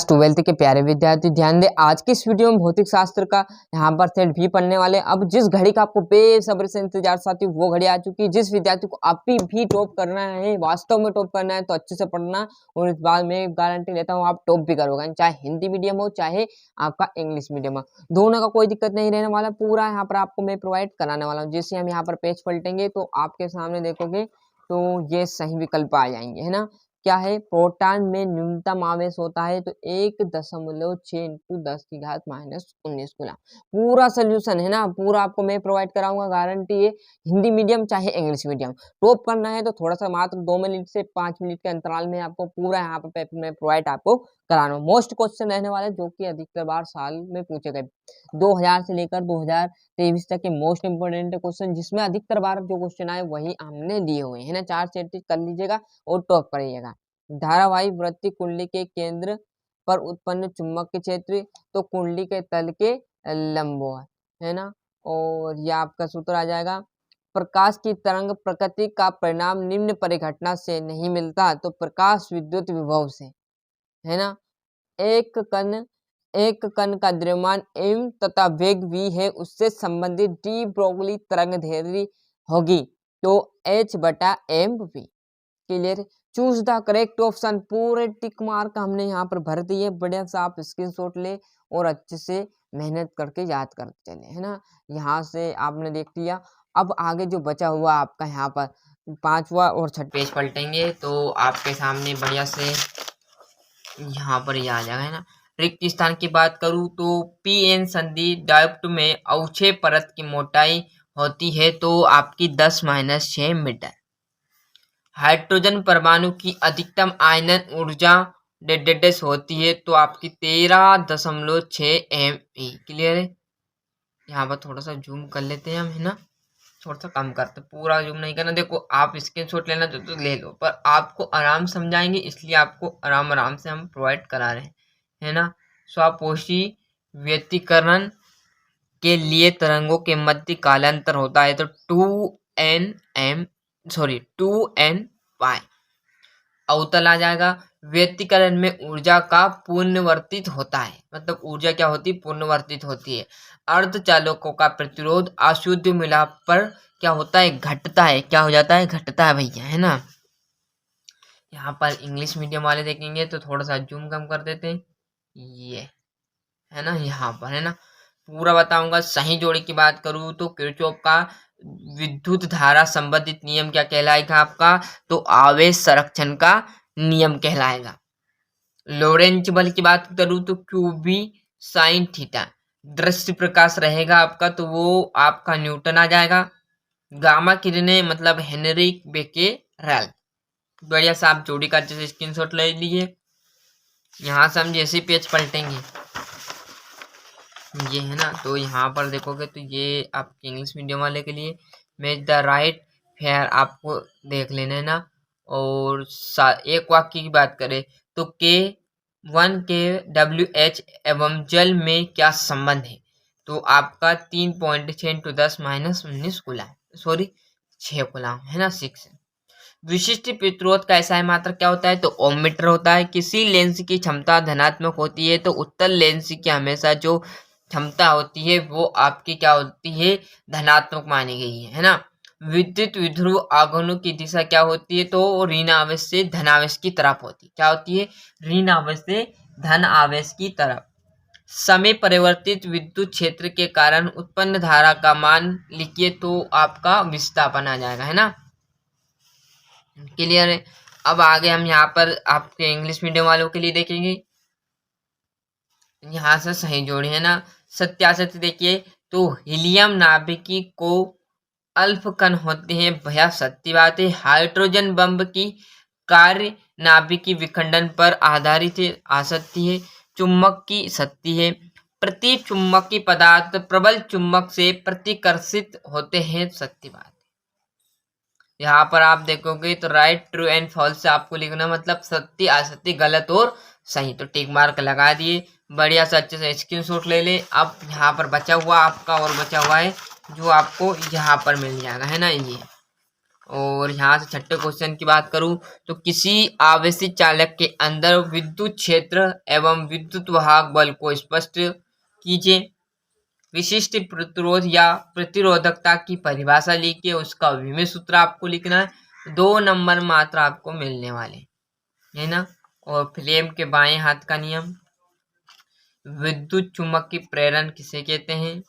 Twelfth के प्यारे विद्यार्थी ध्यान दें। आज की इस वीडियो में भौतिक शास्त्र का यहाँ पर सेट भी पढ़ने वाले। अब जिस घड़ी का आपको बेसब्री से इंतजार साथी वो घड़ी आ चुकी है। जिस विद्यार्थी को अभी भी टॉप करना है, वास्तव में टॉप करना है, तो अच्छे से पढ़ना और इस बार मैं गारंटी लेता हूँ आप टॉप भी करोगे, चाहे हिंदी मीडियम हो चाहे आपका इंग्लिश मीडियम हो, दोनों का कोई दिक्कत नहीं रहने वाला। पूरा यहाँ पर आपको मैं प्रोवाइड कराने वाला हूँ। जैसे हम यहाँ पर पेज पलटेंगे तो आपके सामने देखोगे तो ये सही विकल्प आ जाएंगे, है ना। क्या है, प्रोटॉन में न्यूनतम आवेश होता है तो 1.6 इंटू 10⁻⁻19 कूलम। पूरा सोल्यूशन है ना, पूरा आपको मैं प्रोवाइड कराऊंगा, गारंटी है। हिंदी मीडियम चाहे इंग्लिश मीडियम, टॉप करना है तो थोड़ा सा मात्र 2 मिनट से 5 मिनट के अंतराल में आपको पूरा यहाँ पर पेपर में प्रोवाइड आपको कराना। मोस्ट क्वेश्चन रहने वाले जो कि अधिकतर बार साल में पूछे गए 2000 से लेकर 2023 तक के मोस्ट इंपोर्टेंट क्वेश्चन, जिसमें अधिकतर बार जो क्वेश्चन आए वही हमने लिए हुए हैं ना। 4 सेट कर लीजिएगा और टॉप करिएगा। धारावाही वृत्ति कुंडली के केंद्र पर उत्पन्न चुंबक के क्षेत्र तो कुंडली के तल के लंबवत, है ना। और यह आपका सूत्र आ जाएगा, प्रकाश की तरंग प्रकृति का परिणाम निम्न परिघटना से नहीं मिलता तो प्रकाश विद्युत विभव से, है ना। एक कण का द्रव्यमान m तथा वेग v है, उससे संबंधित डी ब्रोगली तरंग दैर्ध्य होगी तो h/mv। Clear. Choose the correct option. पूरे टिक मार्क हमने यहाँ पर भर दिए। बढ़िया से आप स्क्रीनशॉट ले और अच्छे से मेहनत करके याद करते चले, है ना। यहाँ से आपने देख लिया। अब आगे जो बचा हुआ आपका यहाँ पर 5वां और 6वां पेज पलटेंगे तो आपके सामने बढ़िया से यहाँ पर ये आ जाएगा, है ना। रिक्त स्थान की बात करूँ तो पीएन संधि डायोप्ट में अवक्षय परत की मोटाई होती है तो आपकी 10-6 मीटर। हाइड्रोजन परमाणु की अधिकतम आयनन ऊर्जा डेडेडेस होती है तो आपकी 13.6 ME। क्लियर है। यहाँ पर थोड़ा सा जूम कर लेते हैं हम, है ना, थोड़ा सा कम करते, पूरा जूम नहीं करना। देखो आप स्क्रीनशॉट लेना तो ले लो, पर आपको आराम समझाएंगे इसलिए आपको आराम से हम प्रोवाइड करा रहे हैं, है ना। स्वापोषी व्यतिकरण के लिए तरंगों के मध्य कालांतर होता है तो 2n पाई। अवतल आ जाएगा। व्यतिकरण में ऊर्जा का पुनर्वर्तित होता है, मतलब ऊर्जा क्या होती है, पुनर्वर्तित होती है। अर्धचालकों का प्रतिरोध अशुद्ध मिलाप पर क्या होता है, घटता है। क्या हो जाता है, घटता है भैया, है ना। यहाँ पर इंग्लिश मीडियम वाले देखेंगे तो थोड़ा सा जूम कम कर देते हैं, ये है ना। यहाँ पर है ना पूरा बताऊंगा। सही जोड़ी की बात करूँ तो किरचॉफ का विद्युत धारा संबंधित नियम क्या कहलाएगा आपका, तो आवेश संरक्षण का नियम कहलाएगा। लोरेंज बल की बात करूँ तो क्यूबी साइन थीटा। दृश्य प्रकाश रहेगा आपका तो वो आपका न्यूटन आ जाएगा। गामा किरणें मतलब हेनरी बेकेरेल। बढ़िया सा आप जोड़ी का जैसे स्क्रीनशॉट ले लीजिए। यहाँ से हम जैसे पेज पलटेंगे ये, है ना, तो यहाँ पर देखोगे तो ये आपके इंग्लिश मीडियम वाले के लिए मैच द राइट फेयर आपको देख लेना है ना। और एक वाक्य की बात करें तो K1 के WH एवं जल में क्या संबंध है, तो आपका 3.6 इंटू 10⁻19 कूलम, सॉरी 6 कूलम, है ना, 6। विशिष्ट प्रतिरोध का ऐसा मात्रक क्या होता है, तो ओम मीटर होता है। किसी लेंस की क्षमता धनात्मक होती है तो उत्तल लेंस की हमेशा जो क्षमता होती है वो आपकी क्या होती है, धनात्मक मानी गई है ना। विद्युत विध्रुव आघूर्णों की दिशा क्या होती है, तो ऋण आवेश से धन आवेश की तरफ होती है। क्या होती है, ऋण आवेश से धन आवेश की तरफ। समय परिवर्तित विद्युत क्षेत्र के कारण उत्पन्न धारा का मान लिखिए तो आपका विस्थापन आ जाएगा, है ना। क्लियर है। अब आगे हम यहाँ पर आपके इंग्लिश मीडियम वालों के लिए देखेंगे। यहाँ से सही जोड़ी, है ना। सत्यासत्य देखिए तो हीलियम नाभिकी को अल्फ कण होते हैं, भैया सत्य बात है। हाइड्रोजन बम की कार्य नाभिकी विखंडन पर आधारित है, आसक्ति है। चुंबक की सत्य है। प्रति चुंबकीय पदार्थ प्रबल चुंबक से प्रतिकर्षित होते हैं, सत्य बात। यहाँ पर आप देखोगे तो राइट, ट्रू एंड फॉल्स से आपको लिखना, मतलब सत्य असत्य गलत और सही, तो टिक मार्क लगा दिए। बढ़िया से अच्छे से स्क्रीनशॉट ले ले। अब यहाँ पर बचा हुआ आपका और बचा हुआ है जो आपको यहाँ पर मिल जाएगा, है ना। ये और यहाँ से छठे क्वेश्चन की बात करूं तो किसी आवेशी चालक के अंदर विद्युत क्षेत्र एवं विद्युत वाहक बल को स्पष्ट कीजिए। विशिष्ट प्रतिरोध या प्रतिरोधकता की परिभाषा लिखिए, उसका विमेय सूत्र आपको लिखना है। 2 नंबर मात्र आपको मिलने वाले है ना। और फ्लेम के बाएं हाथ का नियम, विद्युत चुम्बक की प्रेरण किसे कहते हैं,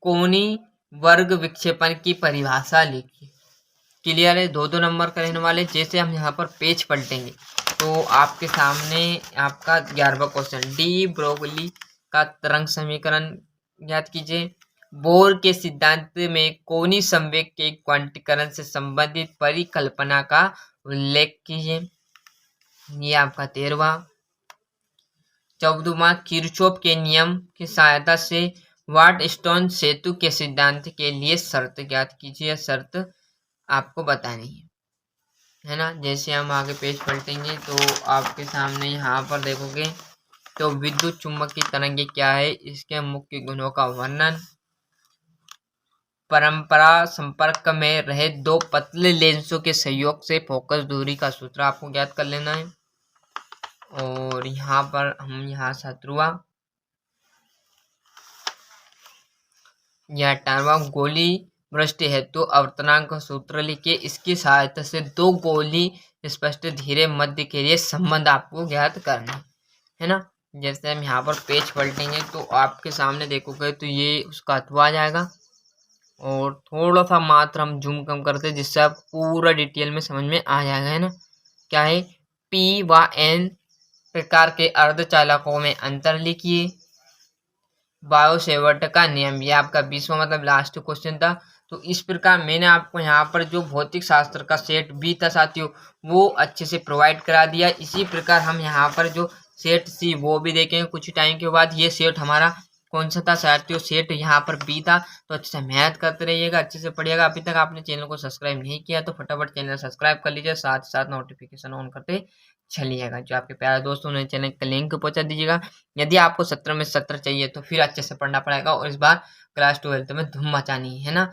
कोणीय वर्ग विक्षेपण की परिभाषा लिखिए। क्लियर है, 2 नंबर का रहने वाले। जैसे हम यहाँ पर पेज पलटेंगे तो आपके सामने आपका 11वां क्वेश्चन, डी ब्रोगली का तरंग समीकरण याद कीजिए। बोर के सिद्धांत में कोणीय संवेग के क्वांटीकरण से संबंधित परिकल्पना का उल्लेख कीजिए। ये आपका 13वां। 14वां, किरचॉफ के नियम की सहायता से व्हाटस्टोन सेतु के सिद्धांत के लिए शर्त ज्ञात कीजिए। शर्त आपको बतानी है ना। जैसे हम आगे पेज पलटेंगे तो आपके सामने यहाँ पर देखोगे तो विद्युत चुम्बक की तरंगे क्या है, इसके मुख्य गुणों का वर्णन, परंपरा संपर्क में रहे 2 पतले लेंसों के सहयोग से फोकस दूरी का सूत्र आपको ज्ञात कर लेना है। और यहाँ पर हम यहाँ 17वां, यह 18वां, गोली वृष्टि हेतु अवर्तनांक का सूत्र लिखिए। इसकी सहायता से 2 गोली स्पष्ट धीरे मध्य के लिए संबंध आपको ज्ञात करना है ना। जैसे हम यहाँ पर पेज पलटेंगे तो आपके सामने देखोगे तो ये उसका अथवा आ जाएगा। और थोड़ा सा मात्र हम जूम कम करते हैं जिससे आप पूरा डिटेल में समझ में आ जाएगा, है ना। क्या है, पी व एन प्रकार के अर्धचालकों में अंतर लिखिए। बायो-सेवर्ट का नियम, ये आपका 20वां मतलब लास्ट क्वेश्चन था। तो इस प्रकार मैंने आपको यहाँ पर जो भौतिक शास्त्र का सेट बी था साथियों वो अच्छे से प्रोवाइड करा दिया। इसी प्रकार हम यहाँ पर जो सेट सी वो भी देखेंगे कुछ टाइम के बाद। ये सेट हमारा कौन सा था साथियों, सेट यहाँ पर बी था। तो अच्छे से मेहनत करते रहिएगा, अच्छे से पढ़िएगा। अभी तक आपने चैनल को सब्सक्राइब नहीं किया तो फटाफट चैनल सब्सक्राइब कर लीजिए, साथ ही साथ नोटिफिकेशन ऑन करते चलिएगा। जो आपके प्यारे दोस्तों ने चैनल का लिंक पहुंचा दीजिएगा। यदि आपको 17 में 17 चाहिए तो फिर अच्छे से पढ़ना पड़ेगा और इस बार क्लास 12 में धूम मचानी है ना।